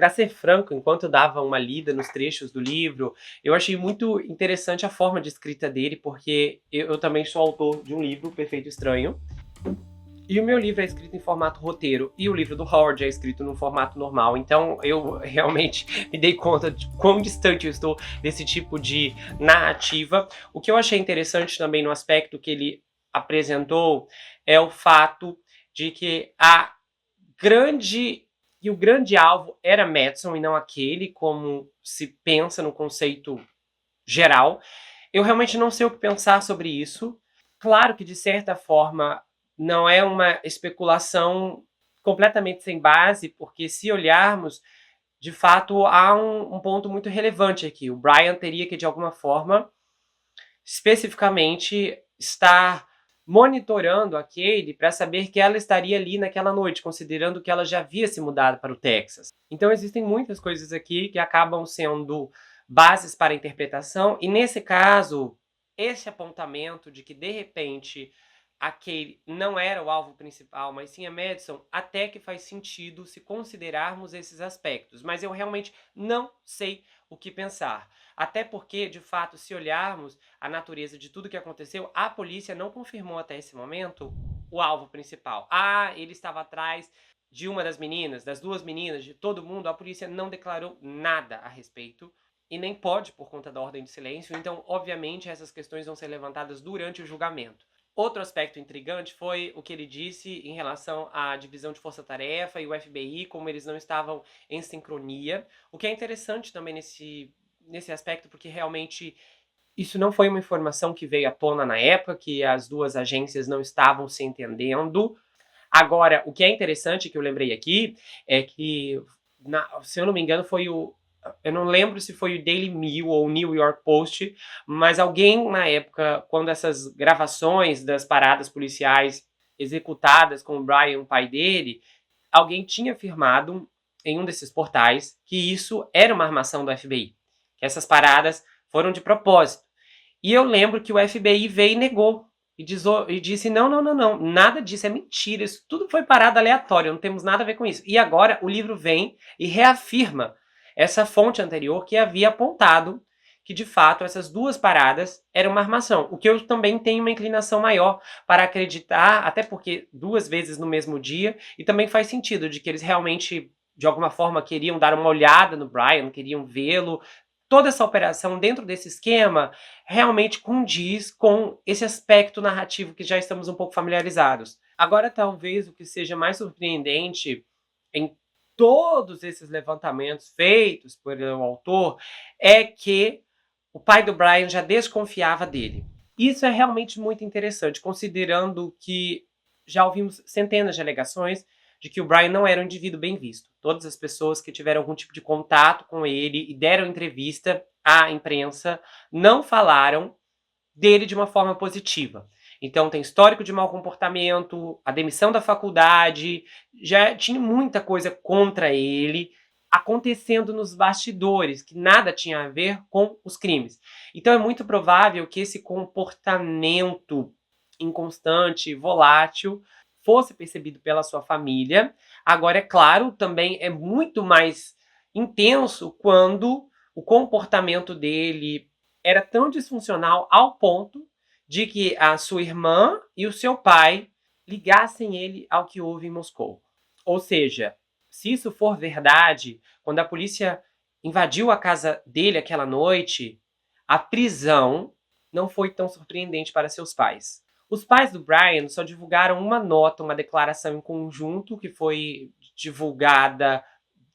Para ser franco, enquanto eu dava uma lida nos trechos do livro, eu achei muito interessante a forma de escrita dele, porque eu também sou autor de um livro, Perfeito Estranho, e o meu livro é escrito em formato roteiro, e o livro do Howard é escrito no formato normal. Então eu realmente me dei conta de quão distante eu estou desse tipo de narrativa. O que eu achei interessante também no aspecto que ele apresentou é o fato de que o grande alvo era Madison e não aquele, como se pensa no conceito geral. Eu realmente não sei o que pensar sobre isso. Claro que, de certa forma, não é uma especulação completamente sem base, porque se olharmos, de fato, há um ponto muito relevante aqui. O Brian teria que, de alguma forma, especificamente, estar monitorando a Kaylee para saber que ela estaria ali naquela noite, considerando que ela já havia se mudado para o Texas. Então existem muitas coisas aqui que acabam sendo bases para a interpretação, e nesse caso, esse apontamento de que de repente a Kaylee não era o alvo principal, mas sim a Madison, até que faz sentido se considerarmos esses aspectos. Mas eu realmente não sei o que pensar. Até porque, de fato, se olharmos a natureza de tudo que aconteceu, a polícia não confirmou até esse momento o alvo principal. Ah, ele estava atrás de uma das meninas, das duas meninas, de todo mundo. A polícia não declarou nada a respeito e nem pode por conta da ordem de silêncio. Então, obviamente, essas questões vão ser levantadas durante o julgamento. Outro aspecto intrigante foi o que ele disse em relação à divisão de força-tarefa e o FBI, como eles não estavam em sincronia. O que é interessante também nesse aspecto, porque realmente isso não foi uma informação que veio à tona na época, que as duas agências não estavam se entendendo. Agora, o que é interessante, que eu lembrei aqui, é que, se eu não me engano, eu não lembro se foi o Daily Mail ou o New York Post, mas alguém na época, quando essas gravações das paradas policiais executadas com o Brian, o pai dele, alguém tinha afirmado em um desses portais que isso era uma armação do FBI, que essas paradas foram de propósito. E eu lembro que o FBI veio e negou. E disse: não, não, não, não, nada disso é mentira, isso tudo foi parada aleatória, não temos nada a ver com isso. E agora o livro vem e reafirma essa fonte anterior que havia apontado que de fato essas duas paradas eram uma armação. O que eu também tenho uma inclinação maior para acreditar, até porque duas vezes no mesmo dia, e também faz sentido de que eles realmente, de alguma forma, queriam dar uma olhada no Brian, queriam vê-lo. Toda essa operação dentro desse esquema realmente condiz com esse aspecto narrativo que já estamos um pouco familiarizados. Agora, talvez o que seja mais surpreendente em todos esses levantamentos feitos pelo autor é que o pai do Brian já desconfiava dele. Isso é realmente muito interessante, considerando que já ouvimos centenas de alegações de que o Brian não era um indivíduo bem visto. Todas as pessoas que tiveram algum tipo de contato com ele e deram entrevista à imprensa não falaram dele de uma forma positiva. Então tem histórico de mau comportamento, a demissão da faculdade, já tinha muita coisa contra ele acontecendo nos bastidores, que nada tinha a ver com os crimes. Então é muito provável que esse comportamento inconstante, volátil, fosse percebido pela sua família. Agora, é claro, também é muito mais intenso quando o comportamento dele era tão disfuncional ao ponto de que a sua irmã e o seu pai ligassem ele ao que houve em Moscou. Ou seja, se isso for verdade, quando a polícia invadiu a casa dele aquela noite, a prisão não foi tão surpreendente para seus pais. Os pais do Brian só divulgaram uma nota, uma declaração em conjunto que foi divulgada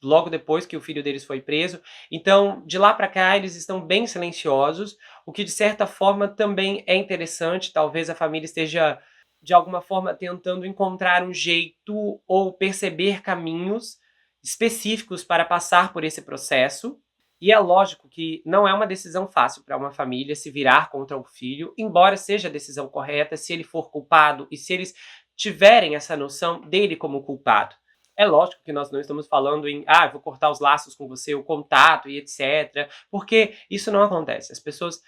logo depois que o filho deles foi preso. Então, de lá para cá, eles estão bem silenciosos, o que de certa forma também é interessante. Talvez a família esteja, de alguma forma, tentando encontrar um jeito ou perceber caminhos específicos para passar por esse processo. E é lógico que não é uma decisão fácil para uma família se virar contra o filho, embora seja a decisão correta se ele for culpado e se eles tiverem essa noção dele como culpado. É lógico que nós não estamos falando em, vou cortar os laços com você, o contato e etc, porque isso não acontece. As pessoas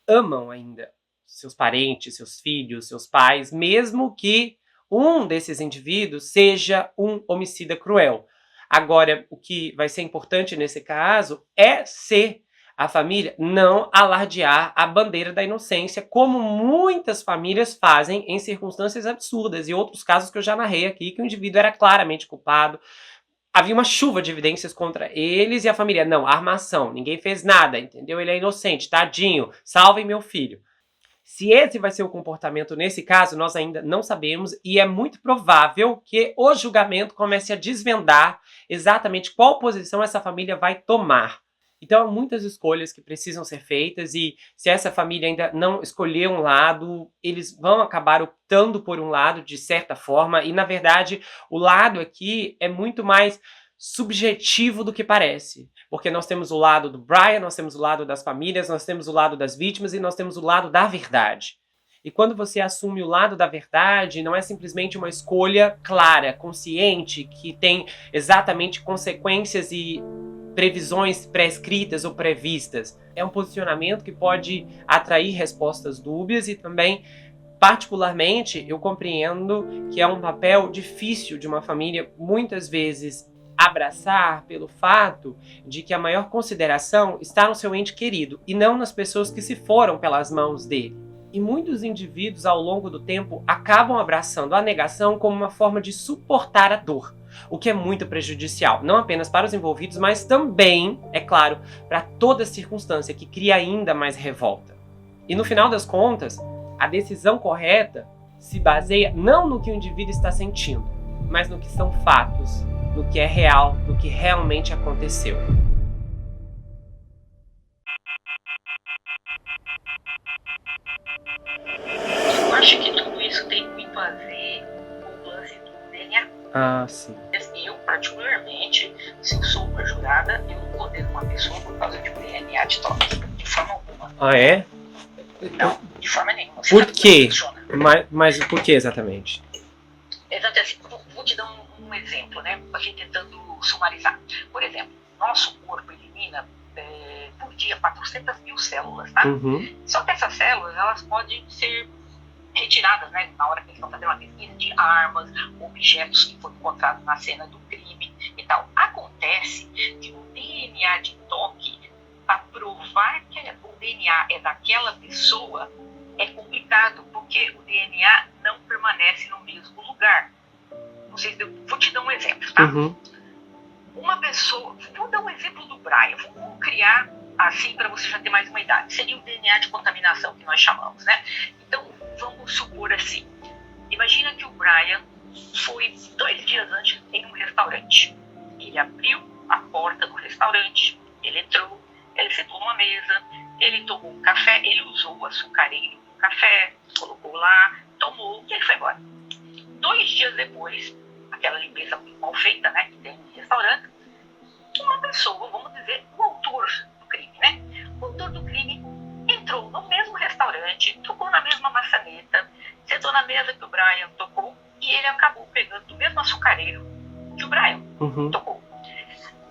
amam ainda seus parentes, seus filhos, seus pais, mesmo que um desses indivíduos seja um homicida cruel. Agora, o que vai ser importante nesse caso é ser a família não alardear a bandeira da inocência, como muitas famílias fazem em circunstâncias absurdas, e outros casos que eu já narrei aqui, que o indivíduo era claramente culpado, havia uma chuva de evidências contra eles, e a família, não, armação, ninguém fez nada, entendeu? Ele é inocente, tadinho, salvem meu filho. Se esse vai ser o comportamento nesse caso, nós ainda não sabemos, e é muito provável que o julgamento comece a desvendar exatamente qual posição essa família vai tomar. Então, há muitas escolhas que precisam ser feitas, e se essa família ainda não escolher um lado, eles vão acabar optando por um lado, de certa forma, e na verdade, o lado aqui é muito mais subjetivo do que parece. Porque nós temos o lado do Brian, nós temos o lado das famílias, nós temos o lado das vítimas e nós temos o lado da verdade. E quando você assume o lado da verdade, não é simplesmente uma escolha clara, consciente, que tem exatamente consequências e previsões pré-escritas ou previstas. É um posicionamento que pode atrair respostas dúbias e também, particularmente, eu compreendo que é um papel difícil de uma família muitas vezes abraçar pelo fato de que a maior consideração está no seu ente querido e não nas pessoas que se foram pelas mãos dele. E muitos indivíduos, ao longo do tempo, acabam abraçando a negação como uma forma de suportar a dor, o que é muito prejudicial, não apenas para os envolvidos, mas também, é claro, para toda circunstância que cria ainda mais revolta. E no final das contas, a decisão correta se baseia não no que o indivíduo está sentindo, mas no que são fatos, no que é real, no que realmente aconteceu. Eu acho que tudo isso tem muito a ver com o lance do DNA. Ah, sim. Eu, particularmente, se eu sou uma jurada, eu não condeno uma pessoa por causa de um DNA de toque, de forma alguma. Ah, é? Não, de forma nenhuma. Por quê? Mas por que exatamente? Exatamente assim, vou te dar um exemplo, né? A gente tentando sumarizar. Por exemplo, nosso corpo elimina por dia 400 mil células, tá? Uhum. Só que essas células, elas podem ser retiradas, né? Na hora que eles estão fazendo uma pesquisa de armas, objetos que foram encontrados na cena do crime e tal. Acontece que o DNA de toque, para provar que o DNA é daquela pessoa, é complicado, porque o DNA não permanece no mesmo lugar. Não sei se eu vou te dar um exemplo, tá? Uhum. Uma pessoa, vou dar um exemplo do Brian, vou criar assim para você já ter mais uma idade. Seria o DNA de contaminação que nós chamamos, né? Então, vamos supor assim, imagina que o Brian foi 2 dias antes em um restaurante. Ele abriu a porta do restaurante, ele entrou, ele sentou numa mesa, ele tomou um café, ele usou o açucareiro do café, colocou lá, tomou e ele foi embora. 2 dias depois, aquela limpeza mal feita, né, que tem no restaurante, uma pessoa, vamos dizer, o autor do crime, né? O autor do crime entrou no mesmo restaurante, tocou na mesma maçaneta, sentou na mesa que o Brian tocou e ele acabou pegando do mesmo açucareiro que o Brian tocou.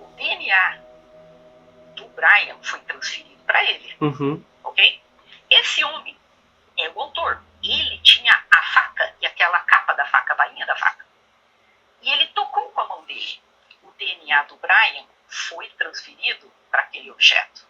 O DNA do Brian foi transferido para ele, ok? Esse homem é o autor. Ele tinha a faca e aquela capa da faca, a bainha da faca. E ele tocou com a mão dele. O DNA do Brian foi transferido para aquele objeto.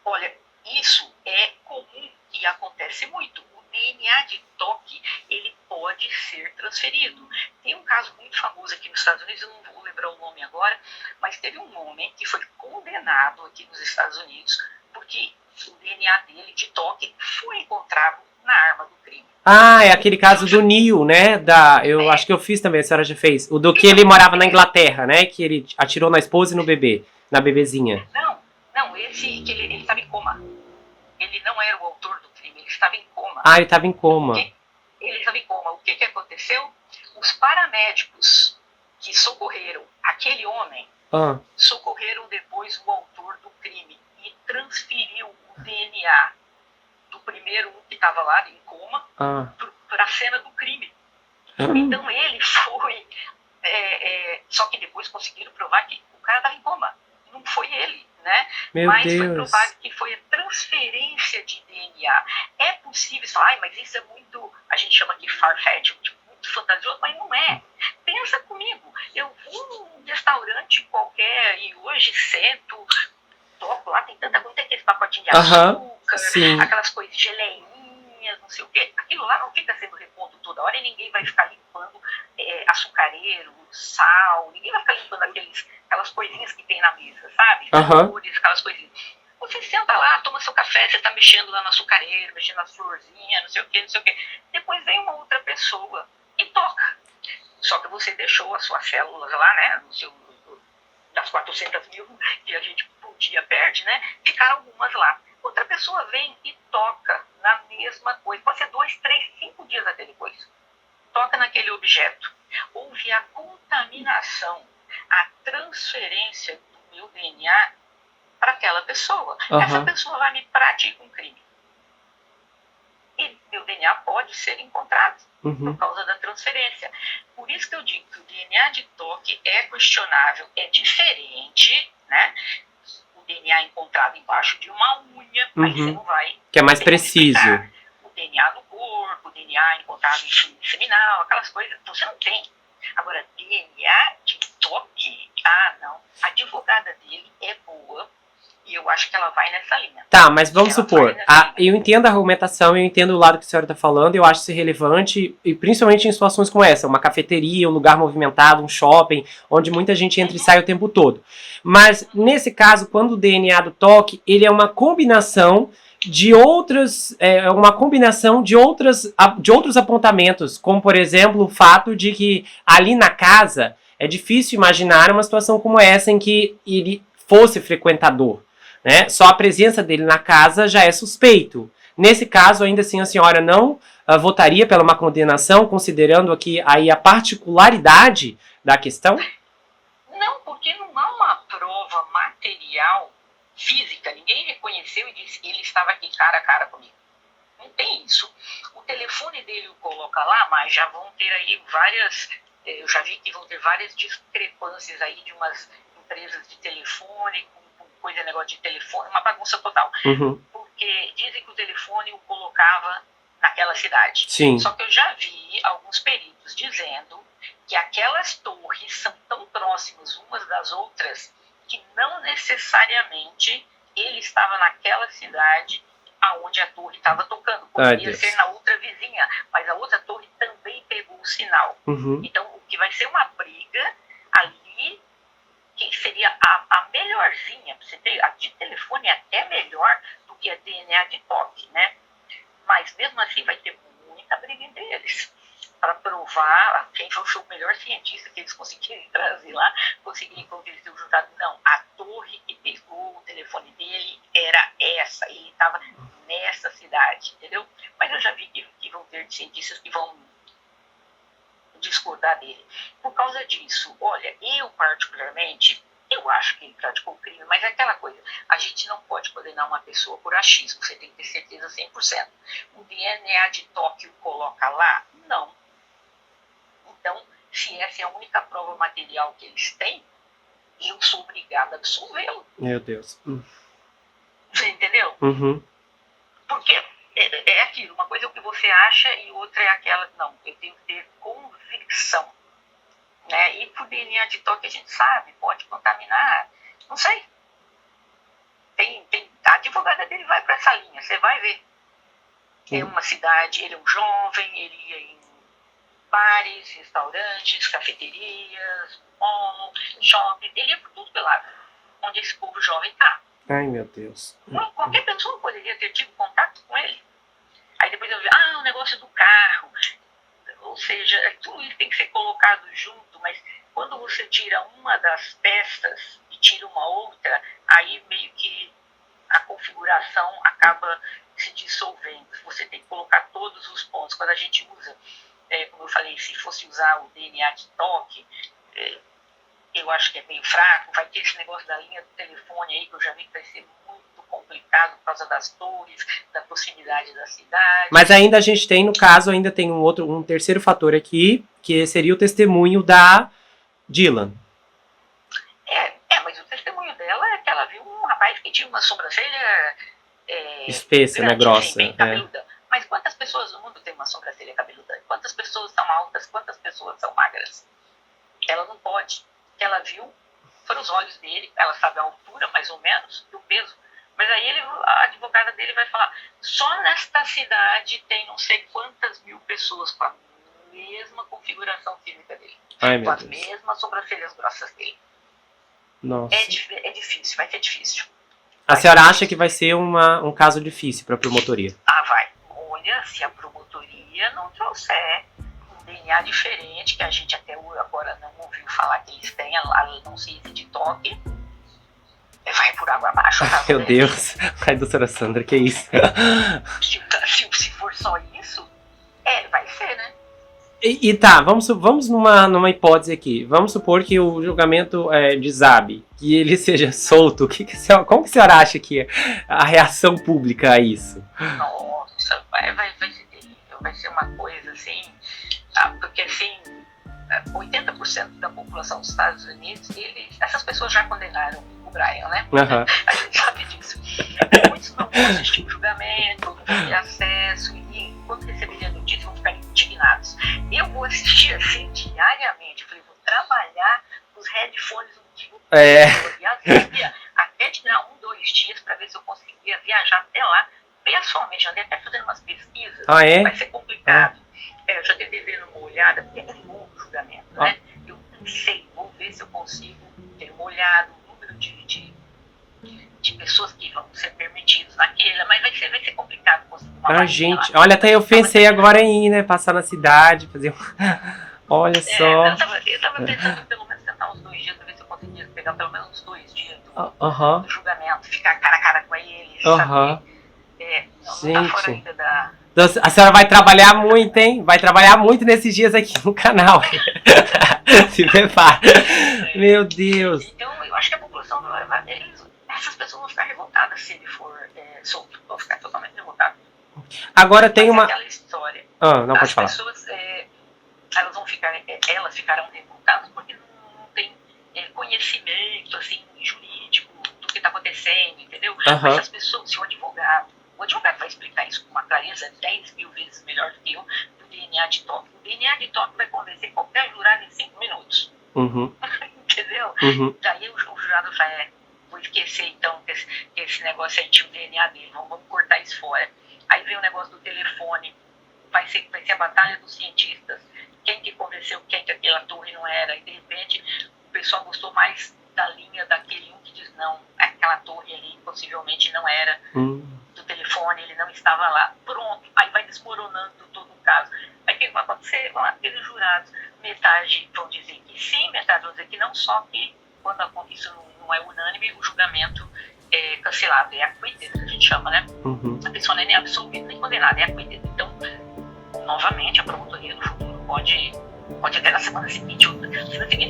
Olha, isso é comum e acontece muito. O DNA de toque, ele pode ser transferido. Tem um caso muito famoso aqui nos Estados Unidos, eu não vou lembrar o nome agora, mas teve um homem que foi condenado aqui nos Estados Unidos porque o DNA dele de toque foi encontrado na arma do crime. Ah, é aquele caso do Neil, né? Eu acho que eu fiz também, a senhora já fez. O do que ele morava na Inglaterra, né? Que ele atirou na esposa e no bebê, na bebezinha. Não, esse que ele estava em coma. Ele não era o autor do crime, ele estava em coma. Ah, ele estava em coma. Ele estava em coma. O que aconteceu? Os paramédicos que socorreram aquele homem socorreram depois o autor do crime e transferiu o DNA do primeiro que estava lá em coma para a cena do crime. Então ele foi... só que depois conseguiram provar que o cara estava em coma. Não foi ele, né? Mas Deus. Foi provado que foi a transferência de DNA. É possível falar, mas isso é muito... A gente chama aqui far-fetched, muito fantasioso, mas não é. Pensa comigo. Eu vou restaurante qualquer, e hoje sento, toco lá, tem tanta coisa, tem aqueles pacotinhos de açúcar, sim. aquelas coisas, geleinhas, não sei o quê. Aquilo lá não fica sendo repondo toda hora e ninguém vai ficar limpando açucareiro, sal, ninguém vai ficar limpando aquelas coisinhas que tem na mesa, sabe? Flores, aquelas coisinhas. Você senta lá, toma seu café, você tá mexendo lá no açucareiro, mexendo nas florzinhas, não sei o quê, não sei o quê. Depois vem uma outra pessoa e toca. Só que você deixou as suas células lá, né, das 400 mil que a gente por dia perde, né, ficaram algumas lá. Outra pessoa vem e toca na mesma coisa. Pode ser 2, 3, 5 dias até depois. Toca naquele objeto. Houve a contaminação, a transferência do meu DNA para aquela pessoa. Essa pessoa vai me praticar um crime. E meu DNA pode ser encontrado por causa da transferência. Por isso que eu digo que o DNA de toque é questionável, é diferente, né? O DNA encontrado embaixo de uma unha, aí você não vai... Que é mais preciso. O DNA no corpo, o DNA encontrado em fluido seminal, aquelas coisas, você não tem. Agora, DNA de toque, não. A advogada dele é boa, e eu acho que ela vai nessa linha. Tá, mas vamos supor, eu entendo a argumentação, eu entendo o lado que a senhora está falando, eu acho isso relevante, e principalmente em situações como essa, uma cafeteria, um lugar movimentado, um shopping, onde muita gente entra e sai o tempo todo. Mas, nesse caso, quando o DNA do toque, ele é uma combinação de outros apontamentos, como, por exemplo, o fato de que ali na casa é difícil imaginar uma situação como essa em que ele fosse frequentador. Né? Só a presença dele na casa já é suspeito. Nesse caso, ainda assim, a senhora não votaria pela uma condenação, considerando aqui aí a particularidade da questão? Não, porque não há uma prova material, física. Ninguém reconheceu e disse que ele estava aqui cara a cara comigo. Não tem isso. O telefone dele o coloca lá, mas já vão ter aí várias... Eu já vi que vão ter várias discrepâncias aí de umas empresas de telefone, coisa, negócio de telefone, uma bagunça total. Porque dizem que o telefone o colocava naquela cidade. Sim. Só que eu já vi alguns peritos dizendo que aquelas torres são tão próximas umas das outras que não necessariamente ele estava naquela cidade aonde a torre estava tocando. Poderia ser na outra vizinha, mas a outra torre também pegou o sinal. Então, o que vai ser uma briga ali, que seria a melhorzinha, você ter, a de telefone é até melhor do que a DNA de toque, né? Mas mesmo assim vai ter muita briga entre eles para provar quem foi o melhor cientista que eles conseguirem trazer lá, conseguirem convencer o resultado. Não, a torre que pegou o telefone dele era essa, ele estava nessa cidade, entendeu? Mas eu já vi que vão ter cientistas que vão discordar dele. Por causa disso, olha, eu particularmente, eu acho que ele praticou o crime, mas é aquela coisa, a gente não pode condenar uma pessoa por achismo, você tem que ter certeza 100%. O DNA de toque o coloca lá? Não. Então, se essa é a única prova material que eles têm, eu sou obrigada a absolvê-lo. Meu Deus. Você entendeu? Porque é aquilo, uma coisa é o que você acha e outra é aquela, não, eu tenho que ter convicção. Né? E por DNA de toque a gente sabe, pode contaminar, não sei. A advogada dele vai para essa linha, você vai ver. É uma cidade, ele é um jovem, ele ia em bares, restaurantes, cafeterias, mall, shopping, ele ia por tudo pelado, onde esse povo jovem está. Ai, meu Deus. Qualquer pessoa poderia ter tido contato com ele. Aí depois eu vi, o negócio do carro. Ou seja, tudo isso tem que ser colocado junto, mas quando você tira uma das peças e tira uma outra, aí meio que a configuração acaba se dissolvendo. Você tem que colocar todos os pontos. Quando a gente usa, como eu falei, se fosse usar o DNA de toque, eu acho que é meio fraco, vai ter esse negócio da linha do telefone aí, que eu já vi que vai ser muito complicado por causa das torres, da proximidade da cidade. Mas ainda a gente tem, no caso, ainda tem um terceiro fator aqui, que seria o testemunho da Dylan. Mas o testemunho dela é que ela viu um rapaz que tinha uma sobrancelha espessa, grande, né, grossa. Bem cabeluda. Mas quantas pessoas no mundo têm uma sobrancelha cabeluda? Quantas pessoas são altas? Quantas pessoas são magras? Ela não pode. que ela viu foram os olhos dele, ela sabe a altura, mais ou menos, e o peso. Mas aí a advogada dele vai falar, só nesta cidade tem não sei quantas mil pessoas com a mesma configuração física dele, com as mesmas sobrancelhas grossas dele. Nossa. É difícil, vai ser difícil. A senhora acha que vai ser um caso difícil para a promotoria? Ah, vai. Olha, se a promotoria não trouxer um DNA diferente, que a gente até agora não ouviu falar que eles têm, lá não se de toque, vai por água abaixo. Tá? Meu Deus. Ai, doutora Sandra, que isso? Se for só isso, vai ser, né? E tá, vamos numa hipótese aqui. Vamos supor que o julgamento desabe, que ele seja solto. Como que a senhora acha que é a reação pública a isso? Nossa, vai ser terrível, vai ser uma coisa assim, porque assim, 80% da população dos Estados Unidos, essas pessoas já condenaram o Brian, né? Uhum. A gente sabe disso. Muitos não vão assistir o julgamento, não vão ter acesso, e quando receberem a notícia vão ficar indignados. Eu vou assistir assim diariamente, eu falei, vou trabalhar com os headphones no dia. E às vezes, até tirar 2 dias para ver se eu conseguia viajar até lá, pessoalmente, andei até fazendo umas pesquisas, vai ser complicado. Eu já tentei ver uma olhada, porque é um novo julgamento, né? Eu sei, vou ver se eu consigo ter uma olhada, o número de pessoas que vão ser permitidos naquela, mas vai ser complicado conseguir uma gente, olha, até eu pensei agora em ir, né, passar na cidade, fazer olha só. Eu tava pensando em pelo menos tentar uns 2 dias, pra ver se eu conseguia pegar pelo menos uns 2 dias do julgamento, ficar cara a cara com eles, sabe? Não tá fora ainda da... A senhora vai trabalhar muito, hein? Vai trabalhar muito nesses dias aqui no canal. Se prepara. Meu Deus. Então, eu acho que a população essas pessoas vão ficar revoltadas se ele for solto. Vão ficar totalmente revoltadas. Agora tem uma... aquela história. Não pode falar. As pessoas, elas ficarão revoltadas porque não tem conhecimento, assim, jurídico do que está acontecendo, entendeu? Mas as pessoas, se o advogado vai explicar isso com uma clareza 10 mil vezes melhor do que eu, do DNA de toque. O DNA de toque vai convencer qualquer jurado em 5 minutos. Entendeu? Daí o jurado vai, vou esquecer então que esse negócio aí tinha o DNA dele, vamos cortar isso fora. Aí vem o negócio do telefone, vai ser a batalha dos cientistas, quem que convenceu quem que aquela torre não era, e de repente o pessoal gostou mais da linha daquele que diz não, aquela torre ali possivelmente não era do telefone, ele não estava lá, pronto, aí vai desmoronando todo o caso. Aí o que vai acontecer? Aqueles jurados, metade vão dizer que sim, metade vão dizer que não, só que quando isso não é unânime, o julgamento é cancelado, é acquitted, que a gente chama, né? A pessoa não é nem absolvida nem condenada, é acquitted. Então, novamente, a promotoria no futuro pode até na semana seguinte,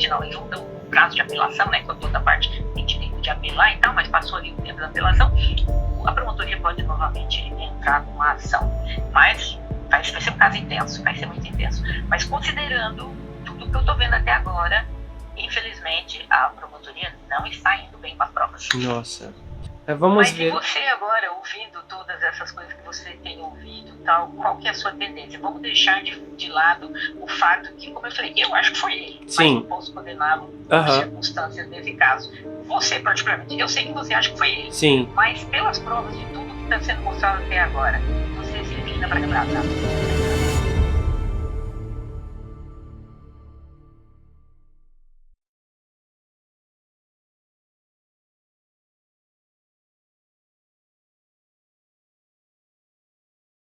não, eles vão dar um prazo de apelação, né? Quando toda parte tem direito de apelar e tal, mas passou ali o tempo da apelação, a promotoria pode novamente entrar com a ação. Mas vai ser um caso intenso, vai ser muito intenso. Mas considerando tudo que eu estou vendo até agora, infelizmente, a promotoria não está indo bem com as provas. Nossa. Vamos ver. Mas você agora, ouvindo todas essas coisas que você tem ouvido, tal, qual que é a sua tendência? Vamos deixar de lado o fato que, como eu falei, eu acho que foi ele. Sim. Mas não posso condená-lo por circunstâncias desse caso. Você, particularmente, eu sei que você acha que foi ele. Sim. Mas pelas provas de tudo que está sendo mostrado até agora, você se inclina para quebrar, tá?